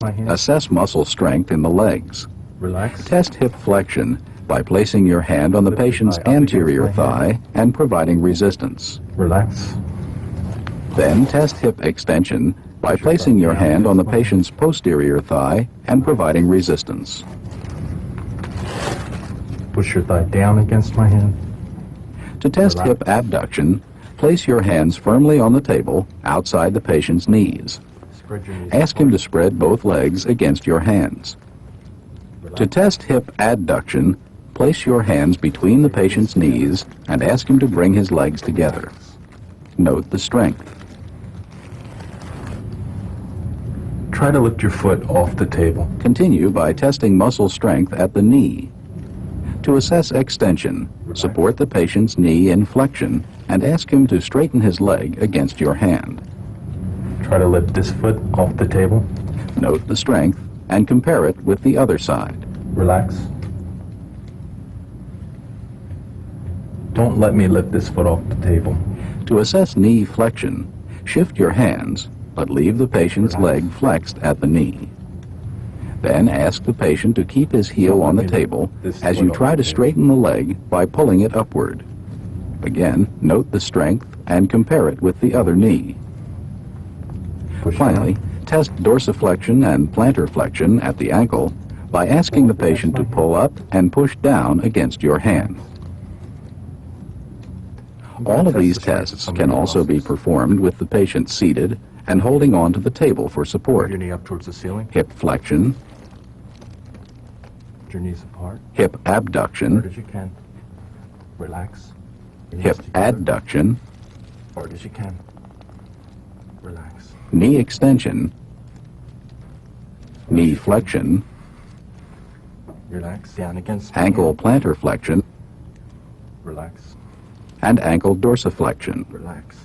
My hand. Assess muscle strength in the legs. Relax. Test hip flexion by placing your hand on the Lift the patient's thigh up against anterior my thigh hand. and providing resistance. Relax. Then test hip extension by Push your placing thumb your down hand on the against my patient's posterior thigh and providing resistance. Push your thigh down against my hand. To test Relax. hip abduction, place your hands firmly on the table outside the patient's knees. Spread your knees. Ask him to apart. spread both legs against your hands. Relax. To test hip adduction, place your hands between the patient's knees and ask him to bring his legs together. Note the strength. Try to lift your foot off the table. Continue by testing muscle strength at the knee. To assess extension, support the patient's knee in flexion and ask him to straighten his leg against your hand. Try to lift this foot off the table. Note the strength and compare it with the other side. Relax. Don't let me lift this foot off the table. To assess knee flexion, shift your hands, but leave the patient's leg flexed at the knee. Then ask the patient to keep his heel on the table as you try to straighten the leg by pulling it upward. Again, note the strength and compare it with the other knee. Push Finally, down. test dorsiflexion and plantar flexion at the ankle by asking the patient to pull up and push down against your hand. All of these tests can also be performed with the patient seated and holding on to the table for Put support. your knee up towards the ceiling. Hip flexion, Put your knees apart. hip Hard abduction, as you can. Relax. Your knees hip together. adduction, Hard as you can. Relax. knee extension, knee flexion, Relax. Down against my ankle hand. plantar flexion, Relax. and ankle dorsiflexion. Relax.